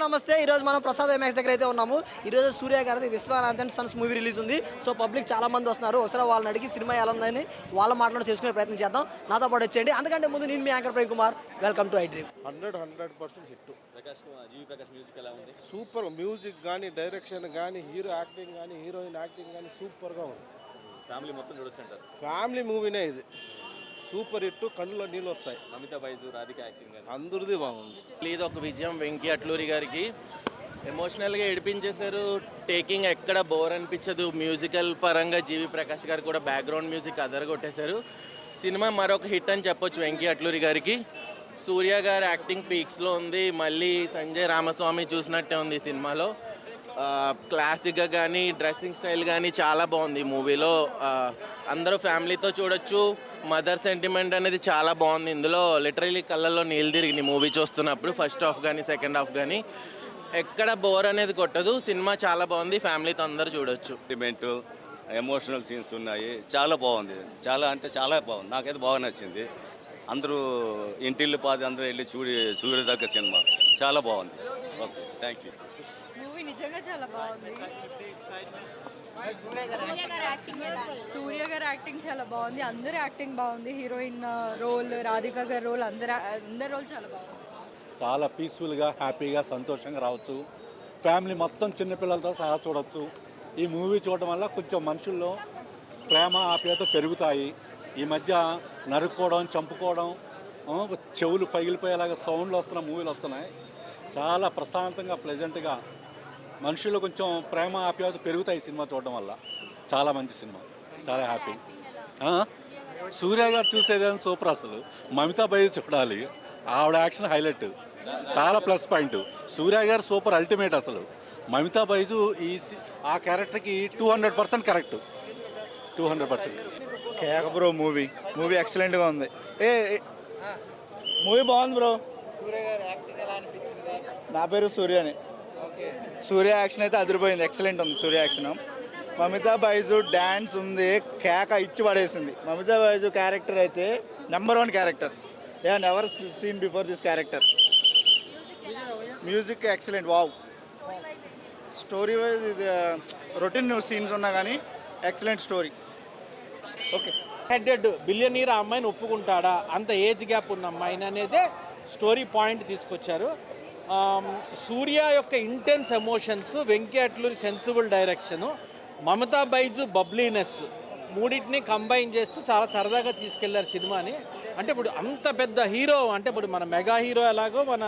నమస్తే. ఈరోజు మనం ప్రసాద్ ఎంఎక్స్ దగ్గర అయితే ఉన్నాము. ఈరోజు సూర్య గారిది విశ్వనాథన్ సన్స్ మూవీ రిలీజ్ ఉంది. సో పబ్లిక్ చాలా మంది వస్తున్నారు. ఒకసారి వాళ్ళని అడిగి సినిమా ఎలా ఉందని వాళ్ళ మాటలు తెలుసుకునే ప్రయత్నం చేద్దాం. నాతో పాటు వచ్చేయండి. అందుకంటే ముందు నేను మీ anchor Prem Kumar. Welcome to I dream. 100% hit. G V Prakash music ఎలా ఉంది? సూపర్. మ్యూజిక్ కానీ, డైరెక్షన్ కానీ, హీరో యాక్టింగ్ కానీ, హీరోయిన్ యాక్టింగ్ కానీ సూపర్గా ఉంది. ఫ్యామిలీ మొత్తం చూడొచ్చు అంటారు. ఫ్యామిలీ మూవీనే ఇది. Super hit. కళ్ళలో నీళ్ళు వస్తాయి. అమితా బైజు, రాధిక యాక్టింగ్ కానీ అందరిది బాగుంది. ఇది ఒక విజయం వెంకీ అట్లూరి గారికి. ఎమోషనల్గా ఏడిపించేశారు. టేకింగ్ ఎక్కడ బోర్ అనిపించదు. మ్యూజికల్ పరంగా జీవి ప్రకాష్ గారు కూడా బ్యాక్గ్రౌండ్ మ్యూజిక్ అదరగొట్టేశారు. సినిమా మరొక హిట్ అని చెప్పొచ్చు వెంకీ అట్లూరి గారికి. సూర్య గారు యాక్టింగ్ పీక్స్లో ఉంది. మళ్ళీ సంజయ్ రామస్వామి చూసినట్టే ఉంది సినిమాలో. క్లాసిక్గా కానీ, డ్రెస్సింగ్ స్టైల్ కానీ చాలా బాగుంది ఈ మూవీలో. అందరూ ఫ్యామిలీతో చూడొచ్చు. మదర్ సెంటిమెంట్ అనేది చాలా బాగుంది ఇందులో. లిటరలీ కళ్ళల్లో నీళ్ళు తిరిగింది మూవీ చూస్తున్నప్పుడు. ఫస్ట్ హాఫ్ కానీ, సెకండ్ హాఫ్ కానీ ఎక్కడ బోర్ అనేది కొట్టదు. సినిమా చాలా బాగుంది. ఫ్యామిలీతో అందరూ చూడొచ్చు. సెంటిమెంట్, ఎమోషనల్ సీన్స్ ఉన్నాయి. చాలా బాగుంది. చాలా అంటే చాలా బాగుంది. నాకైతే బాగా నచ్చింది. అందరూ ఇంటిల్లు పాది అందరూ వెళ్ళి చూడదగ్గ సినిమా. చాలా బాగుంది. Okay, thank you. మూవీ నిజంగా చాలా బాగుంది. సూర్య గారి యాక్టింగ్ చాలా బాగుంది. అందరి యాక్టింగ్ బాగుంది. హీరోయిన్ రోల్, రాధిక గారి రోల్, అందరి రోల్ చాలా బాగుంది. చాలా పీస్ఫుల్గా, హ్యాపీగా, సంతోషంగా రావచ్చు. ఫ్యామిలీ మొత్తం చిన్నపిల్లలతో సహా చూడవచ్చు. ఈ మూవీ చూడడం వల్ల కొంచెం మనుషుల్లో ప్రేమ, ఆప్యాయత పెరుగుతాయి. ఈ మధ్య నరుక్కోవడం, చంపుకోవడం, చెవులు పగిలిపోయేలాగా సౌండ్లు వస్తున్న మూవీలు వస్తున్నాయి. చాలా ప్రశాంతంగా, ప్లెజెంట్గా మనుషుల్లో కొంచెం ప్రేమ, ఆప్యాయత పెరుగుతాయి సినిమా చూడడం వల్ల. చాలా మంచి సినిమా. చాలా హ్యాపీ. సూర్య గారు చూసేదేమో సూపర్. అసలు మమితా బైజు చూడాలి. ఆవిడ యాక్షన్ హైలైట్. చాలా ప్లస్ పాయింట్. సూర్య గారు సూపర్, అల్టిమేట్. అసలు మమితా బైజు ఆ క్యారెక్టర్కి 200% కరెక్ట్. 200%. కేక బ్రో. మూవీ ఎక్సలెంట్గా ఉంది. మూవీ బాగుంది బ్రో. సూర్య గారి యాక్టింగ్ ఎలా అనిపించింది? నా పేరు సూర్యని. సూర్య యాక్షన్ అయితే అదిరిపోయింది. ఎక్సలెంట్ ఉంది సూర్య యాక్షన్. మమితా బైజు డ్యాన్స్ ఉంది. కేక ఇచ్చి పడేసింది. మమితా బైజు క్యారెక్టర్ అయితే number 1 character. Never seen before this character. Music excellent. Wow. Story wise ఇది రొటీన్ సీన్స్ ఉన్నా కానీ excellent story. Okay. Headed billionaire ఆ అమ్మాయిని ఒప్పుకుంటాడా, అంత ఏజ్ గ్యాప్ ఉన్న అమ్మాయిని అనేదే స్టోరీ పాయింట్ తీసుకొచ్చారు. సూర్య యొక్క intense emotions, Venky Atluri sensible direction, Mamata Baiju bubbliness, మూడింటిని కంబైన్ చేస్తూ చాలా సరదాగా తీసుకెళ్లారు సినిమాని. అంటే ఇప్పుడు అంత పెద్ద హీరో, అంటే ఇప్పుడు మన మెగా హీరో ఎలాగో మన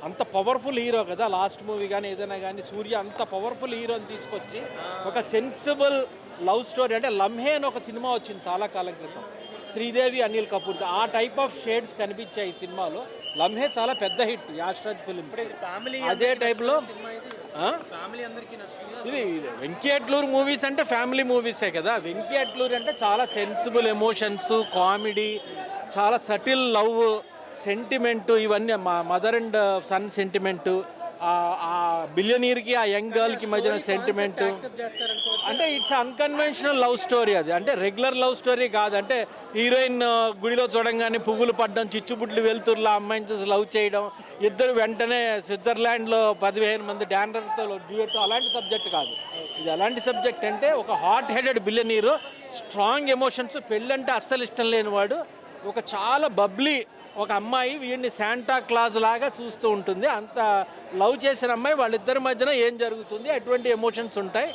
అంత పవర్ఫుల్ హీరో కదా. లాస్ట్ మూవీ కానీ ఏదైనా కానీ సూర్య అంత పవర్ఫుల్ హీరోని తీసుకొచ్చి ఒక సెన్సిబుల్ లవ్ స్టోరీ, అంటే లమ్హే అని ఒక సినిమా వచ్చింది చాలా కాలం క్రితం, శ్రీదేవి, అనిల్ కపూర్. ఆ టైప్ ఆఫ్ షేడ్స్ కనిపించాయి ఈ సినిమాలో. లమ్హే చాలా పెద్ద హిట్, యాష్రాజ్ ఫిల్మ్స్. అదే టైప్లో ఇది వెంకీ అట్లూరి మూవీస్ అంటే ఫ్యామిలీ మూవీసే కదా. వెంకీ అట్లూరి అంటే చాలా సెన్సిబుల్ ఎమోషన్స్, కామెడీ, చాలా సటిల్ లవ్, సెంటిమెంటు, ఇవన్నీ మదర్ అండ్ సన్ సెంటిమెంటు, ఆ బిలియనీర్కి ఆ యంగ్ గర్ల్కి మధ్యన సెంటిమెంటు. అంటే ఇట్స్ అన్కన్వెన్షనల్ లవ్ స్టోరీ. అది అంటే రెగ్యులర్ లవ్ స్టోరీ కాదు. అంటే హీరోయిన్ గుడిలో చూడంగానే పువ్వులు పడడం, చిచ్చుబుడ్లు వెళ్తుర్లా అమ్మాయిని చూసి లవ్ చేయడం, ఇద్దరు వెంటనే స్విట్జర్లాండ్లో 15 మంది డాన్సర్తో డ్యూయట్, అలాంటి సబ్జెక్ట్ కాదు ఇది. అలాంటి సబ్జెక్ట్ అంటే ఒక hot headed billionaire, strong emotions, పెళ్ళంటే అస్సలు ఇష్టం లేనివాడు, ఒక చాలా బబ్లీ ఒక అమ్మాయి వీడిని శాంటా క్లాజ్ లాగా చూస్తూ ఉంటుంది. అంత లవ్ చేసిన అమ్మాయి, వాళ్ళిద్దరి మధ్యన ఏం జరుగుతుంది, అటువంటి ఎమోషన్స్ ఉంటాయి.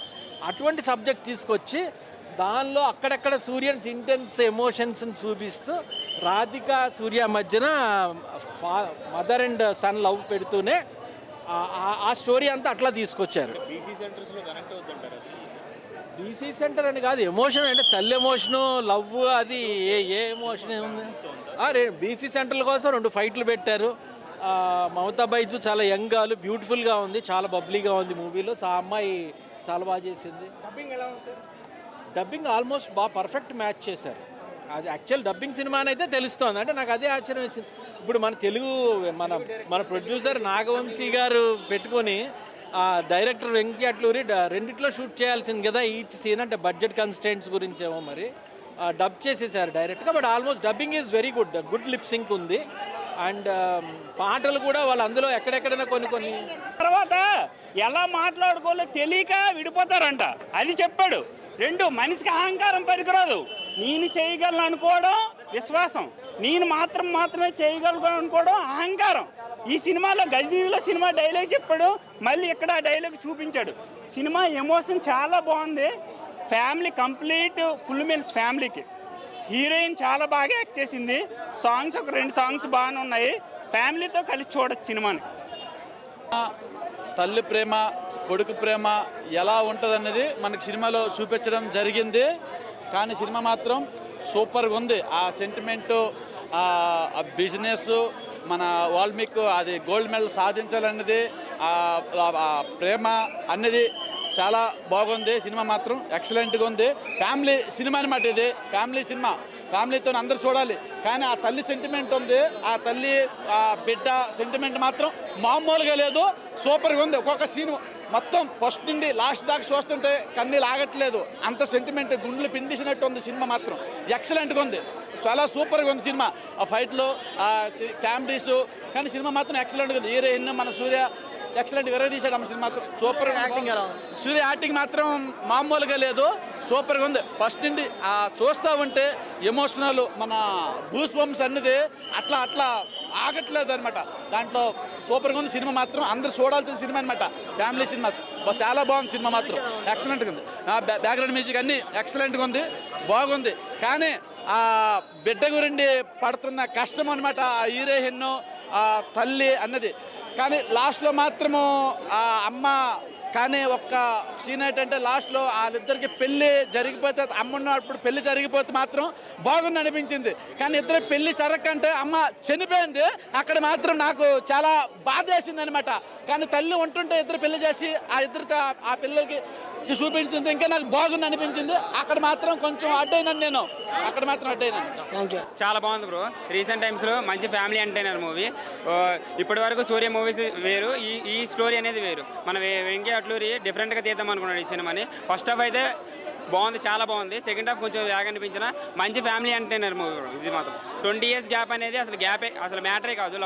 అటువంటి సబ్జెక్ట్ తీసుకొచ్చి దానిలో అక్కడక్కడ సూర్యన్స్ ఇంటెన్స్ ఎమోషన్స్ని చూపిస్తూ రాధిక సూర్య మధ్యన మదర్ అండ్ సన్ లవ్ పెడుతూనే ఆ స్టోరీ అంతా అట్లా తీసుకొచ్చారు. బీసీ సెంటర్ అని కాదు, ఎమోషన్ అంటే తల్లి ఎమోషను, లవ్, అది ఏ ఎమోషన్ ఏముంది. బీసీ సెంటర్ల కోసం 2 ఫైట్లు పెట్టారు. మమతా బైజు చాలా యంగ్ గర్ల్, బ్యూటిఫుల్గా ఉంది, చాలా బబ్లీగా ఉంది మూవీలో. ఆ అమ్మాయి చాలా బాగా చేసింది. డబ్బింగ్ ఎలా ఉంది సార్? డబ్బింగ్ ఆల్మోస్ట్ బాగా పర్ఫెక్ట్ మ్యాచ్ చేశారు. అది యాక్చువల్ డబ్బింగ్ సినిమా అని అయితే తెలుస్తోంది. అంటే నాకు అదే ఆశ్చర్యం వచ్చింది. ఇప్పుడు మన తెలుగు మన ప్రొడ్యూసర్ నాగవంశీ గారు పెట్టుకొని డైరెక్టర్ వెంకీ అట్లూరి రెండిట్లో షూట్ చేయాల్సింది కదా ఈచ్ సీన్. అంటే బడ్జెట్ కన్స్టెంట్స్ గురించేమో మరి డబ్ చేసేసారు డైరెక్ట్గా. But almost dubbing is very good lip sync ఉంది. అండ్ పాటలు కూడా వాళ్ళు అందులో ఎక్కడెక్కడైనా కొన్ని తర్వాత ఎలా మాట్లాడుకోవాలో తెలియక విడిపోతారంట, అది చెప్పాడు. 2, మనిషికి అహంకారం పనికిరాదు. నేను చేయగలను అనుకోవడం విశ్వాసం, నేను మాత్రమే చేయగలను అనుకోవడం అహంకారం. ఈ సినిమాలో గజనీలో సినిమా డైలాగ్ చెప్పాడు, మళ్ళీ ఇక్కడ డైలాగ్ చూపించాడు. సినిమా ఎమోషన్ చాలా బాగుంది. ఫ్యామిలీ కంప్లీట్ ఫుల్ మీల్స్ ఫ్యామిలీకి. హీరోయిన్ చాలా బాగా యాక్ట్ చేసింది. సాంగ్స్ ఒక 2 సాంగ్స్ బాగానే ఉన్నాయి. ఫ్యామిలీతో కలిసి చూడొచ్చు సినిమాని. తల్లి ప్రేమ, కొడుకు ప్రేమ ఎలా ఉంటుందన్నది మనకి సినిమాలో చూపించడం జరిగింది. కానీ సినిమా మాత్రం సూపర్గా ఉంది. ఆ సెంటిమెంటు, ఆ బిజినెస్, మన వాల్మీకి అది గోల్డ్ మెడల్ సాధించాలన్నది, ఆ ప్రేమ అన్నది చాలా బాగుంది. సినిమా మాత్రం ఎక్సలెంట్గా ఉంది. ఫ్యామిలీ సినిమా అనమాట ఇది. ఫ్యామిలీ సినిమా, ఫ్యామిలీతో అందరూ చూడాలి. కానీ ఆ తల్లి సెంటిమెంట్ ఉంది, ఆ తల్లి ఆ బిడ్డ సెంటిమెంట్ మాత్రం మామూలుగా లేదు, సూపర్గా ఉంది. ఒక్కొక్క సీను మొత్తం ఫస్ట్ నుండి లాస్ట్ దాకా చూస్తుంటే కన్నీళ్ళు ఆగట్లేదు, అంత సెంటిమెంట్ గుండెలు పిండిసినట్టు ఉంది. సినిమా మాత్రం ఎక్సలెంట్గా ఉంది, చాలా సూపర్గా ఉంది సినిమా. ఆ ఫైట్లు, ఆ కామెడీసు, కానీ సినిమా మాత్రం ఎక్సలెంట్గా ఉంది. హీరోయిన్ మన సూర్య ఎక్సలెంట్ తీశాడు అమ్మ. సినిమా మాత్రం సూపర్. సూర్య యాక్టింగ్ మాత్రం మామూలుగా లేదు, సూపర్గా ఉంది. ఫస్ట్ నుండి చూస్తూ ఉంటే ఎమోషనల్, మన బూస్ బంప్స్ అన్నది అట్లా ఆగట్లేదు అనమాట. దాంట్లో సూపర్గా ఉంది సినిమా మాత్రం. అందరూ చూడాల్సిన సినిమా అనమాట, ఫ్యామిలీ సినిమా. చాలా బాగుంది సినిమా మాత్రం, ఎక్సలెంట్గా ఉంది. బ్యాక్గ్రౌండ్ మ్యూజిక్ అన్నీ ఎక్సలెంట్గా ఉంది, బాగుంది. కానీ ఆ బిడ్డ గురించి పడుతున్న కష్టం అనమాట, ఆ హీరోయిన్, ఆ తల్లి అన్నది. కానీ లాస్ట్లో మాత్రము ఆ అమ్మ, కానీ ఒక్క సీన్ ఏంటంటే లాస్ట్లో వాళ్ళిద్దరికి పెళ్ళి జరిగిపోతే, అమ్మ ఉన్నప్పుడు పెళ్లి జరిగిపోతే మాత్రం బాగుంది అనిపించింది. కానీ ఇద్దరు పెళ్లి జరగకంటే అమ్మ చనిపోయింది, అక్కడ మాత్రం నాకు చాలా బాధ వేసింది అనమాట. కానీ తల్లి ఉంటుంటే ఇద్దరు పెళ్లి చేసి ఆ ఇద్దరితో ఆ పిల్లలకి చూపించింది, ఇంకా నాకు బాగుంది అనిపించింది. అక్కడ మాత్రం కొంచెం అడ్డైనాను నేను, అక్కడ మాత్రం అడ్డైనాను. చాలా బాగుంది బ్రో. రీసెంట్ టైమ్స్లో మంచి ఫ్యామిలీ ఎంటర్టైనర్ మూవీ. ఇప్పటి వరకు సూర్య మూవీస్ వేరు, ఈ స్టోరీ అనేది వేరు. మన వెంకీ అట్లూరి డిఫరెంట్గా తీద్దాం అనుకున్నాడు ఈ సినిమాని. ఫస్ట్ హాఫ్ అయితే బాగుంది, చాలా బాగుంది. సెకండ్ హాఫ్ కొంచెం లాగ్ అనిపించిన మంచి ఫ్యామిలీ ఎంటర్టైనర్ మూవీ ఇది మాత్రం. 20 years గ్యాప్ అనేది అసలు గ్యాపే, అసలు మ్యాటరే కాదు.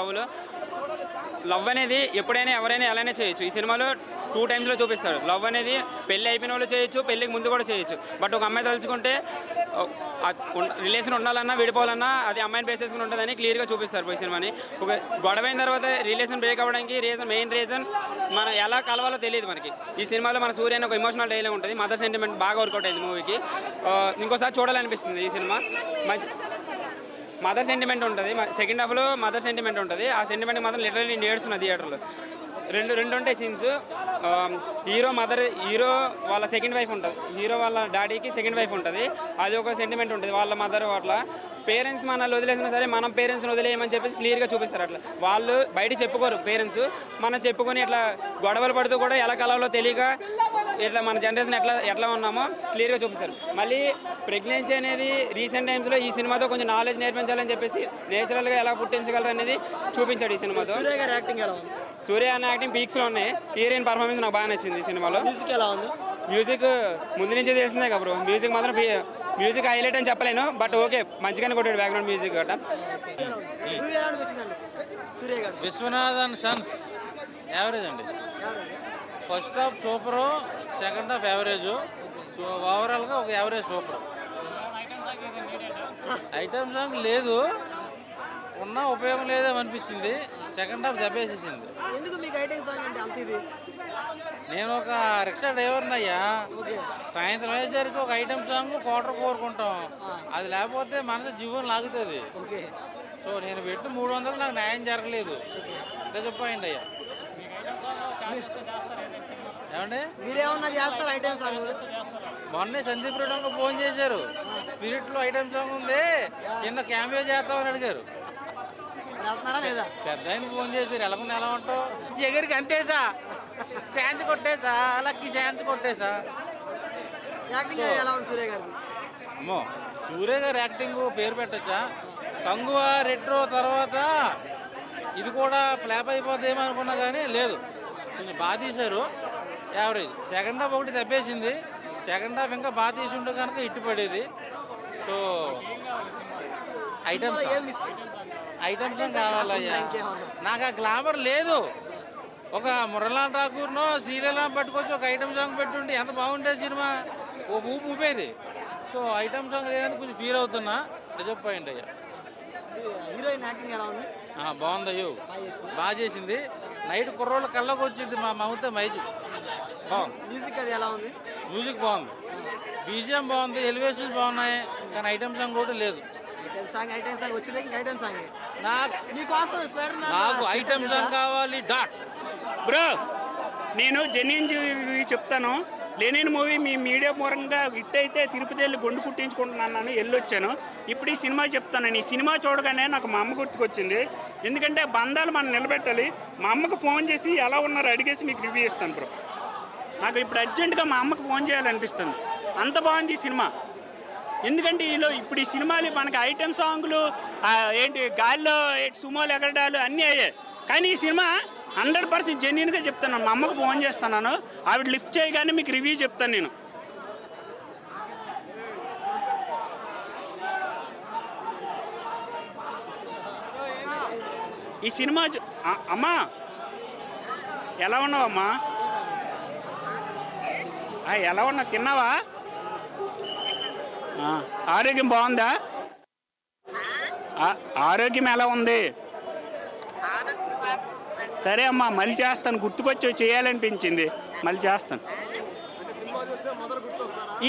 లవ్ అనేది ఎప్పుడైనా ఎవరైనా ఎలానే చేయొచ్చు. ఈ సినిమాలో 2 times చూపిస్తారు. లవ్ అనేది పెళ్ళి అయిపోయిన వాళ్ళు చేయొచ్చు, పెళ్ళికి ముందు కూడా చేయొచ్చు. బట్ ఒక అమ్మాయి తలుచుకుంటే రిలేషన్ ఉండాలన్నా విడిపోవాలన్నా అది అమ్మాయిని బేస్ చేసుకుని ఉంటుందని క్లియర్గా చూపిస్తారు ఈ సినిమాని. ఒక గొడవైన తర్వాత రిలేషన్ బ్రేక్ అవ్వడానికి మెయిన్ రీజన్ మనం ఎలా కలవాలో తెలియదు మనకి. ఈ సినిమాలో మన సూర్య ఒక ఎమోషనల్ డైలాగ్ ఉంటుంది, మదర్ సెంటిమెంట్ బాగా వర్కౌట్ అయింది మూవీకి. ఇంకోసారి చూడాలనిపిస్తుంది ఈ సినిమా. మంచి మదర్ సెంటిమెంట్ ఉంటుంది. సెకండ్ హాఫ్లో మదర్ సెంటిమెంట్ ఉంటుంది. ఆ సెంటిమెంట్ మాత్రం లిటరల్లీ నేర్చుకున్న థియేటర్లో. రెండు ఉంటాయి సీన్స్. హీరో వాళ్ళ సెకండ్ వైఫ్ ఉంటుంది, హీరో వాళ్ళ డాడీకి సెకండ్ వైఫ్ ఉంటుంది. అది ఒక సెంటిమెంట్ ఉంటుంది. వాళ్ళ మదర్ అట్లా పేరెంట్స్ మనల్ని వదిలేసినా సరే మనం పేరెంట్స్ని వదిలేయమని చెప్పేసి క్లియర్గా చూపిస్తారు. అట్లా వాళ్ళు బయట చెప్పుకోరు పేరెంట్స్, మనం చెప్పుకొని ఇట్లా గొడవలు పడుతూ కూడా ఎలా కలవాలో తెలియక ఇట్లా మన జనరేషన్ ఎట్లా ఉన్నామో క్లియర్గా చూపిస్తారు. మళ్ళీ ప్రెగ్నెన్సీ అనేది రీసెంట్ టైమ్స్లో ఈ సినిమాతో కొంచెం నాలెడ్జ్ నేర్పించాలని చెప్పేసి నేచురల్గా ఎలా పుట్టించగలరు అనేది చూపించాడు ఈ సినిమాతో. సూర్య అనే యాక్టింగ్ పీక్స్లో ఉన్నాయి. హీరోయిన్ పర్ఫార్మెన్స్ నాకు బాగా నచ్చింది ఈ సినిమాలో. మ్యూజిక్ ఎలా ఉంది? మ్యూజిక్ ముందు నుంచే చేసిందే కదా బ్రో. మ్యూజిక్ మాత్రం మ్యూజిక్ హైలైట్ అని చెప్పలేను, బట్ ఓకే మంచిగానే కొట్టాడు బ్యాక్గ్రౌండ్ మ్యూజిక్ గట్రా. విశ్వనాథన్ సన్స్ యావరేజ్ అండి. First half super, second half average. So ఓవరాల్గా ఒక యావరేజ్ సూపర్. ఐటమ్ సాంగ్ లేదు, ఉన్నా ఉపయోగం లేదేమనిపించింది. Second half దెబ్బేసేసింది. ఎందుకు మీకు ఐటెం సాంగ్ అంటే అంత ఇది? నేను ఒక రిక్షా డ్రైవర్ని అయ్యా. సాయంత్రం అయ్యేసరికి ఒక ఐటమ్ సాంగ్ క్వార్టర్ కోరుకుంటాం, అది లేకపోతే మనసు జీవనం లాగుతుంది. సో నేను పెట్టి 300 నాకు న్యాయం జరగలేదు. అంటే చెప్పండి అయ్యా. ఏమండి మీరేమన్నా చేస్తారు ఐటెం సాంగ్? మొన్నే సందీప్ రెడ్డి ఫోన్ చేశారు, స్పిరిట్లో ఐటమ్ సాంగ్ ఉంది, చిన్న క్యామియో చేస్తామని అడిగారు. పెద్ద ఆయన ఫోన్ చేశారు, ఎలా ఉంటావు ఎగరికి అంతేసా, ఛాన్స్ కొట్టేసా, లక్కీ ఛాన్స్ కొట్టేసా. అమ్మో సూర్య గారి యాక్టింగ్ పేరు పెట్టచ్చా. కంగువ రెట్రో తర్వాత ఇది కూడా ఫ్లాప్ అయిపోద్దేమో అనుకున్నా కానీ లేదు, కొంచెం బాగా తీశారు. యావరేజ్. సెకండ్ హాఫ్ ఒకటి తప్పేసింది, సెకండ్ హాఫ్ ఇంకా బాగా తీసి ఉంటే కనుక ఇట్టు పడేది. సో ఐటమ్స్ ఐటమ్ సాంగ్ కావాలయ్యా. ఇంకేమన్నా? నాకు ఆ గ్లామర్ లేదు. ఒక మురళీలాల్ ఠాకూర్నో శ్రీలీలను పట్టుకొచ్చి ఒక ఐటమ్ సాంగ్ పెట్టుంటే ఎంత బాగుంటుంది సినిమా, ఒక ఊపు ఊపేది. సో ఐటమ్ సాంగ్ లేనందుకు కొంచెం ఫీల్ అవుతున్నా, డిసప్పాయింట్ అయ్యా. హీరోయిన్ యాక్టింగ్ ఎలా ఉంది? బాగుందయ్యో, బాగా చేసిందా? బాగా చేసింది. నైట్ కుర్రోళ్ళ కళ్ళకు వచ్చింది మా మమత మైజు. బాగుంది. మ్యూజిక్ అది ఎలా ఉంది? మ్యూజిక్ బాగుంది, బీజిఎం బాగుంది, ఎలివేషన్స్ బాగున్నాయి, కానీ ఐటమ్ సాంగ్ కూడా లేదు. ఐటమ్ సాంగ్ వచ్చింది, ఇంకా ఐటమ్ సాంగ్. నాకు నీకోసం స్పైడర్ మ్యాన్ నాకు ఐటమ్ సాంగ్ కావాలి డాట్. బ్రో నేను జెన్యున్ చెప్తాను, లెనిన్ మూవీ మీ మీడియా మూలంగా హిట్ అయితే తిరుపతి వెళ్ళి గుండు కుట్టించుకుంటున్నాను, వెళ్ళొచ్చాను. ఇప్పుడు ఈ సినిమా చెప్తాను. ఈ సినిమా చూడగానే నాకు మా అమ్మ గుర్తుకొచ్చింది. ఎందుకంటే బంధాలు మనం నిలబెట్టాలి. మా అమ్మకు ఫోన్ చేసి ఎలా ఉన్నారో అడిగేసి మీకు రివ్యూ ఇస్తాను బ్రో. నాకు ఇప్పుడు అర్జెంటుగా మా అమ్మకు ఫోన్ చేయాలనిపిస్తుంది, అంత బాగుంది ఈ సినిమా. ఎందుకంటే ఇప్పుడు ఈ సినిమాలు మనకి ఐటెం సాంగ్లు ఏంటి గాలిలో సుమోలు ఎగరడాలు అన్నీ అయ్యాయి. కానీ ఈ సినిమా 100% జెన్యున్గా చెప్తాను. మా అమ్మకు ఫోన్ చేస్తున్నాను, ఆవిడ లిఫ్ట్ చేయగానే మీకు రివ్యూ చెప్తాను నేను. ఈ సినిమా అమ్మా ఎలా ఉన్నావమ్మా? ఎలా ఉన్నా, తిన్నావా? ఆరోగ్యం బాగుందా? ఆరోగ్యం ఎలా ఉంది? సరే అమ్మా, మళ్ళీ చేస్తాను. గుర్తుకొచ్చి చేయాలనిపించింది, మళ్ళీ చేస్తాను.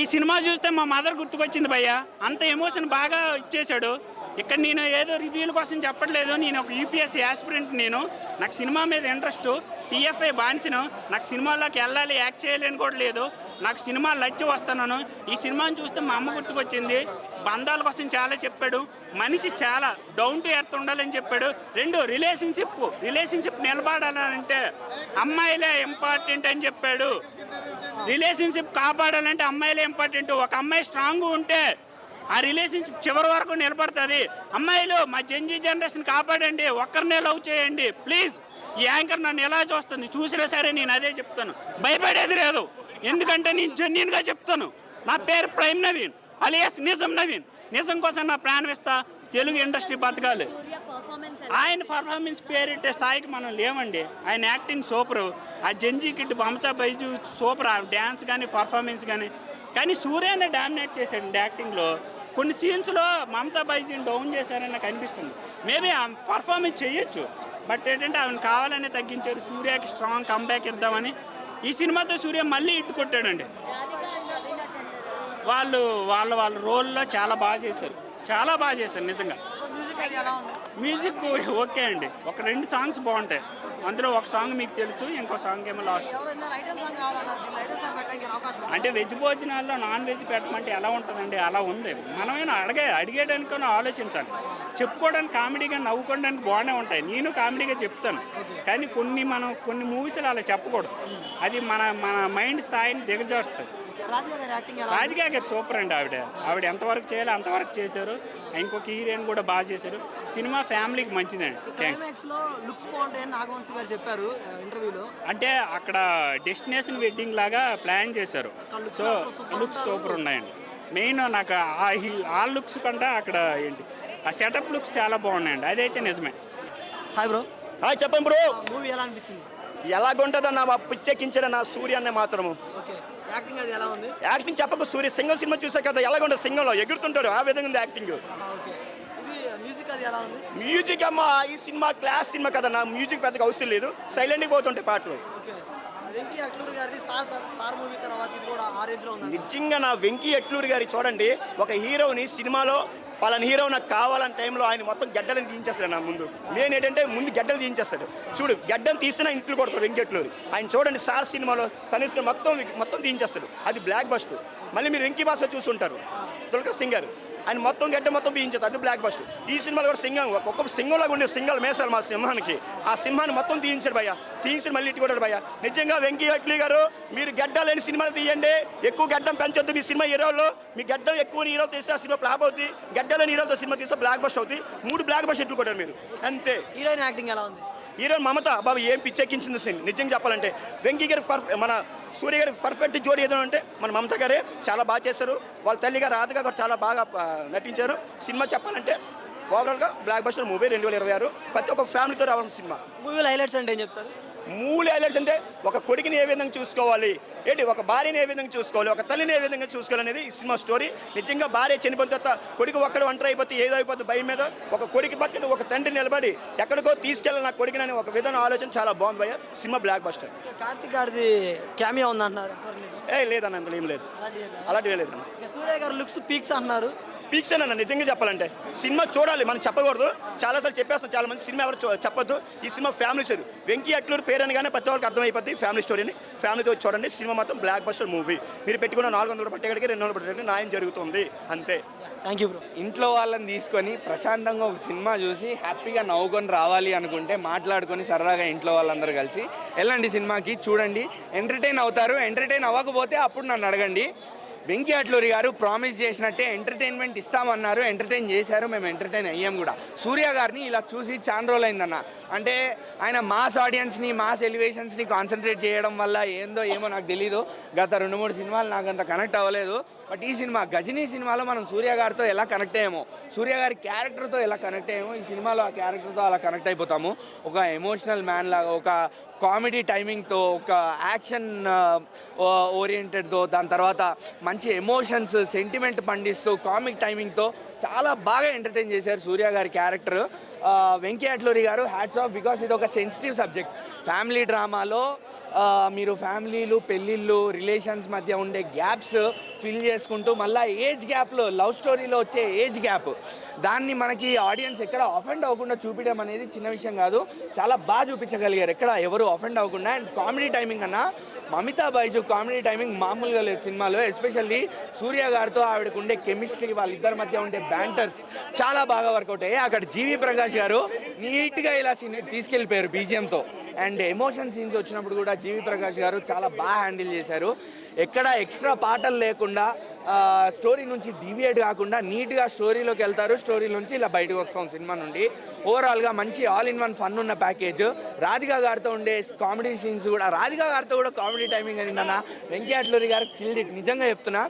ఈ సినిమా చూస్తే మా మదర్ గుర్తుకొచ్చింది భయ్య. అంత ఎమోషన్ బాగా ఇచ్చేశాడు. ఇక్కడ నేను ఏదో రివ్యూల కోసం చెప్పట్లేదు, నేను ఒక యూపీఎస్సీ యాస్పిరెంట్. నాకు సినిమా మీద ఇంట్రెస్ట్, టీఎఫ్ఐ బానిసను. నాకు సినిమాల్లోకి వెళ్ళాలి, యాక్ట్ చేయాలని కూడా లేదు. నాకు సినిమాలు నచ్చి వస్తున్నాను. ఈ సినిమాని చూస్తే మా అమ్మ గుర్తుకొచ్చింది. బంధాల కోసం చాలా చెప్పాడు. మనిషి చాలా డౌన్ టు ఎర్త్ ఉండాలని చెప్పాడు. 2 రిలేషన్షిప్ నిలబడాలంటే అమ్మాయిలే ఇంపార్టెంట్ అని చెప్పాడు. రిలేషన్షిప్ కాపాడాలంటే అమ్మాయిలే ఇంపార్టెంట్. ఒక అమ్మాయి స్ట్రాంగ్ ఉంటే ఆ రిలేషన్షిప్ చివరి వరకు నిలబడుతుంది. అమ్మాయిలు మా జెన్జీ జనరేషన్ కాపాడండి, ఒక్కరినే లవ్ చేయండి ప్లీజ్. ఈ యాంకర్ నన్ను ఎలా చూస్తుంది, చూసినా సరే నేను అదే చెప్తాను, భయపడేది లేదు. ఎందుకంటే నేను జెన్యున్గా చెప్తాను. నా పేరు ప్రైమ్ నవీన్ అలియాస్ నిజం నవీన్. నిజం కోసం నా ప్రాణం ఇస్తా. తెలుగు ఇండస్ట్రీ బతకాలి. ఆయన పర్ఫార్మెన్స్ పేరిట్టే స్థాయికి మనం లేవండి. ఆయన యాక్టింగ్ సూపరు. ఆ Gen Z kid Mamata Baiju super, ఆ డ్యాన్స్ కానీ పర్ఫార్మెన్స్ కానీ. కానీ సూర్యనే డామినేట్ చేశాడు యాక్టింగ్లో. కొన్ని సీన్స్లో మమతా బైజుని డౌన్ చేశారని నాకు అనిపిస్తుంది. మేబీ ఆ పర్ఫార్మెన్స్ చేయొచ్చు, బట్ ఏంటంటే ఆమెను కావాలనే తగ్గించారు. సూర్యకి స్ట్రాంగ్ కంబ్యాక్ ఇద్దామని ఈ సినిమాతో సూర్య మళ్ళీ ఇట్టు కొట్టాడండి. వాళ్ళ రోల్లో చాలా బాగా చేశారు, చాలా బాగా చేశారు నిజంగా. మ్యూజిక్ ఓకే అండి. ఒక 2 సాంగ్స్ బాగుంటాయి. అందులో ఒక సాంగ్ మీకు తెలుసు, ఇంకో సాంగ్ ఏమో లాస్ట్. అంటే వెజ్ భోజనాల్లో నాన్ వెజ్ పెట్టమంటే ఎలా ఉంటుందండి? అలా ఉంది. మనమైనా అడిగేయడానికైనా ఆలోచించాలి. చెప్పుకోవడానికి కామెడీగా నవ్వుకోవడానికి బాగానే ఉంటాయి. నేను కామెడీగా చెప్తాను, కానీ కొన్ని మూవీస్లో అలా చెప్పకూడదు. అది మన మైండ్ స్థాయిని దిగజేస్తుంది. రాధికా గారు సూపర్ అండి. ఆవిడ ఎంతవరకు చేయాలో అంతవరకు చేశారు. ఇంకొక హీరోయిన్ కూడా బాగా చేశారు. సినిమా ఫ్యామిలీకి మంచిదండి. అంటే అక్కడ డెస్టినేషన్ వెడ్డింగ్ లాగా ప్లాన్ చేశారు. సో లుక్స్ సూపర్ ఉన్నాయండి. మెయిన్ నాకు ఆ లుక్స్ కంటే అక్కడ ఏంటి ఆ సెటప్ లుక్స్ చాలా బాగున్నాయండి. అదైతే నిజమే. Hi bro. హాయ్ చెప్పండి బ్రో. మూవీ ఎలా అనిపించింది? ఎలాగుంటుందన్న మా పిచ్చెక్కించిన నా సూర్యాన్ని మాత్రము. యాక్టింగ్ అది ఎలా ఉంది? యాక్టింగ్ చెప్పకు, సూర్య సింగల్ సినిమా చూసా కదా, ఎలాగుంటుంది సింగంలో ఎగురుతుంటాడు, ఆ విధంగా ఉంది యాక్టింగ్. మ్యూజిక్ అది ఎలా ఉంది? మ్యూజిక్ అమ్మా, ఈ సినిమా క్లాస్ సినిమా కదా, నా మ్యూజిక్ పెద్దగా అవసరం లేదు, సైలెంట్గా పోతుంటాయి పాటలు. వెంకీ అట్లూరి గారి సార్ మూవీ తర్వాత ఇది కూడా ఆ రేంజ్లో ఉంది. నిజంగా నా వెంకీ అట్లూరి గారి చూడండి, ఒక హీరోని సినిమాలో పలానా హీరో నాకు కావాలని టైంలో ఆయన మొత్తం గడ్డలను తీయించేస్తాడు. నా ముందు నేను ఏంటంటే ముందు గడ్డలు తీయించేస్తాడు. చూడు గడ్డను తీస్తున్నా ఇంట్లో కొడతాడు వెంకీ అట్లూరి. ఆయన చూడండి సార్ సినిమాలో తనుష్క మొత్తం తీయించేస్తాడు. అది బ్లాక్ బస్ట్. మళ్ళీ మీరు వెంకీ భాష చూస్తుంటారు, దుల్కర్ సింగర్, ఆయన మొత్తం గడ్డ మొత్తం తీయించేది, అది బ్లాక్ బస్ట్. ఈ సినిమాలో కూడా సింగం ఒక్కొక్క సింగంలాగా ఉండే సింగల్ మేసాలు మా సింహానికి. ఆ సింహాన్ని మొత్తం తీయించాడు భయ్య, తీయించి మళ్ళీ ఇటు కొట్టాడు భయ్య. నిజంగా వెంకీ అట్లీ గారు, మీరు గడ్డ లేని సినిమాలు తీయండి, ఎక్కువ గడ్డం పెంచొద్దు మీ సినిమా హీరోల్లో. మీ గడ్డం ఎక్కువ హీరోలు తీస్తే ఆ సినిమా ఫ్లాప్ అవుతుంది, గడ్డ లేని హీరోలతో సినిమా తీస్తే బ్లాక్ బస్ట్ అవుతుంది. 3 బ్లాక్ బస్ట్ ఇట్లు కొట్టారు మీరు అంతే. హీరోయిన్ యాక్టింగ్ ఎలా ఉంది? హీరోయిన్ మమత బాబు ఏం పిచ్చెక్కించింది సీన్. నిజంగా చెప్పాలంటే వెంకీ గారి మన సూర్య గారి పర్ఫెక్ట్ జోడి ఏదో అంటే మన మమత గారే చాలా బాగా చేశారు. వాళ్ళ తల్లి గారు రాధిక గారు చాలా బాగా నటించారు. సినిమా చెప్పాలంటే ఓవరాల్గా బ్లాక్ బస్టర్ మూవీ 2026 ప్రతి ఒక్క ఫ్యామిలీతో రావాల్సిన సినిమా. మూవీలో హైలైట్స్ అంటే ఏం చెప్తారు? మూవీ హైలైట్స్ అంటే ఒక కొడుకుని ఏ విధంగా చూసుకోవాలి, ఏంటి ఒక భార్యని ఏ విధంగా చూసుకోవాలి, ఒక తల్లిని ఏ విధంగా చూసుకోవాలి అనేది ఈ సినిమా స్టోరీ. నిజంగా భార్య చనిపోయిన తర్వాత కొడుకు ఒక్కడు ఒంటరి అయిపోతే ఏదో అయిపోతుంది భయం మీద ఒక కొడుకు పక్కన ఒక తండ్రి నిలబడి ఎక్కడికో తీసుకెళ్ళాలి నా కొడుకుని ఒక విధానం ఆలోచన చాలా బాగుంది భయ్య. Cinema block buster. కార్తిక్ గారిది క్యామియా ఉందంటున్నారు. లేదన్న అందులో ఏం లేదు, అలాంటివే లేదన్న. సూర్య గారు లుక్స్ పీక్స్ అంటున్నారు. పీక్స్ అన్న నిజంగా చెప్పాలంటే సినిమా చూడాలి, మనం చెప్పకూడదు. చాలాసార్లు చెప్పేస్తాం చాలా మంది, సినిమా ఎవరు చెప్పొద్దు. ఈ సినిమా ఫ్యామిలీ స్టోరీ. వెంకీ అట్లూరు పేరు అనగానే ప్రతి వాళ్ళకి అర్థమైపోద్ది ఫ్యామిలీ స్టోరీని. ఫ్యామిలీతో చూడండి, సినిమా మాత్రం బ్లాక్ బస్టర్ మూవీ. మీరు పెట్టుకున్న 400 పట్టేగడికి 200 పట్టేగడికి న్యాయం జరుగుతుంది అంతే. Thank you bro. ఇంట్లో వాళ్ళని తీసుకొని ప్రశాంతంగా ఒక సినిమా చూసి హ్యాపీగా నవ్వుకొని రావాలి అనుకుంటే మాట్లాడుకొని సరదాగా ఇంట్లో వాళ్ళందరూ కలిసి వెళ్ళండి సినిమాకి, చూడండి, ఎంటర్టైన్ అవుతారు. ఎంటర్టైన్ అవ్వకపోతే అప్పుడు నన్ను అడగండి. వెంకీ అట్లూరి గారు ప్రామిస్ చేసినట్టే ఎంటర్టైన్మెంట్ ఇస్తామన్నారు, ఎంటర్టైన్ చేశారు, మేము ఎంటర్టైన్ అయ్యాం కూడా. సూర్య గారిని ఇలా చూసి చాలా రోజులైందన్న. అంటే ఆయన మాస్ ఆడియన్స్ని, మాస్ ఎలివేషన్స్ని కాన్సన్ట్రేట్ చేయడం వల్ల ఏందో ఏమో నాకు తెలీదు, గత 2-3 సినిమాలు నాకు అంత కనెక్ట్ అవ్వలేదు. బట్ ఈ సినిమా గజనీ సినిమాలో మనం సూర్య గారితో ఎలా కనెక్ట్ అయ్యామో, సూర్య గారి క్యారెక్టర్తో ఎలా కనెక్ట్ అయ్యామో ఈ సినిమాలో ఆ క్యారెక్టర్తో అలా కనెక్ట్ అయిపోతాము. ఒక ఎమోషనల్ మ్యాన్ లాగా, ఒక కామెడీ టైమింగ్తో, ఒక యాక్షన్ ఓరియంటెడ్తో, దాని తర్వాత మంచి ఎమోషన్స్ సెంటిమెంట్ పండిస్తూ కామిక్ టైమింగ్తో చాలా బాగా ఎంటర్టైన్ చేశారు సూర్య గారి క్యారెక్టర్. వెంకీ అట్లూరి గారు హ్యాట్స్ ఆఫ్, బికాస్ ఇది ఒక సెన్సిటివ్ సబ్జెక్ట్. ఫ్యామిలీ డ్రామాలో మీరు ఫ్యామిలీలు, పెళ్ళిళ్ళు, రిలేషన్స్ మధ్య ఉండే గ్యాప్స్ ఫిల్ చేసుకుంటూ మళ్ళీ ఏజ్ గ్యాప్లో, లవ్ స్టోరీలో వచ్చే ఏజ్ గ్యాప్, దాన్ని మనకి ఆడియన్స్ ఎక్కడ అఫెండ్ అవ్వకుండా చూపించడం అనేది చిన్న విషయం కాదు. చాలా బాగా చూపించగలిగారు, ఎక్కడ ఎవరు అఫెండ్ అవ్వకుండా. అండ్ కామెడీ టైమింగ్ అన్న, మమితా బైజు కామెడీ టైమింగ్ మామూలుగా లేదు సినిమాలో. ఎస్పెషల్లీ సూర్య గారితో ఆవిడకు ఉండే కెమిస్ట్రీ, వాళ్ళిద్దరి మధ్య ఉండే బ్యాంటర్స్ చాలా బాగా వర్కౌట్ అయ్యాయి. అక్కడ జీవి ప్రకాష్ గారు నీట్గా ఇలా తీసుకెళ్ళిపోయారు బీజిఎంతో. అండ్ ఎమోషన్ సీన్స్ వచ్చినప్పుడు కూడా జీవి ప్రకాష్ గారు చాలా బాగా హ్యాండిల్ చేశారు. ఎక్కడ ఎక్స్ట్రా పాటలు లేకుండా, స్టోరీ నుంచి డీవియేట్ కాకుండా నీట్గా స్టోరీలోకి వెళ్తారు. స్టోరీ నుంచి ఇలా బయటకు వస్తాం సినిమా నుండి. ఓవరాల్గా మంచి ఆల్ ఇన్ వన్ ఫన్ ఉన్న ప్యాకేజ్. రాధికా గారితో ఉండే కామెడీ సీన్స్ కూడా, రాధికా గారితో కూడా కామెడీ టైమింగ్ అయిందన్న. వెంకీ అట్లూరి గారు కిల్డ్ ఇట్, నిజంగా చెప్తున్నా.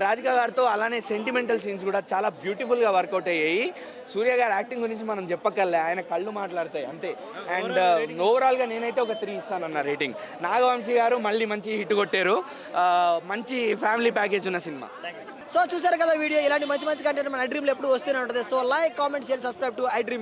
రాధికా గారితో అలానే సెంటిమెంటల్ సీన్స్ కూడా చాలా బ్యూటిఫుల్గా వర్కౌట్ అయ్యాయి. సూర్య గారి యాక్టింగ్ గురించి మనం చెప్పక్కర్లే, ఆయన కళ్ళు మాట్లాడతాయి అంతే. అండ్ ఓవరాల్గా నేనైతే ఒక 3 ఇస్తానన్న రేటింగ్. నాగవంశీ గారు మళ్ళీ మంచి హిట్ కొట్టారు. మంచి ఫ్యామిలీ ప్యాకేజ్ ఉన్న సినిమా. సో చూసారు కదా వీడియో. ఇలాంటి మంచి కంటెంట్ మన ఐ డ్రీమ్లో ఎప్పుడు వస్తూనే ఉంటుంది. So like, comment, share, subscribe to I dream.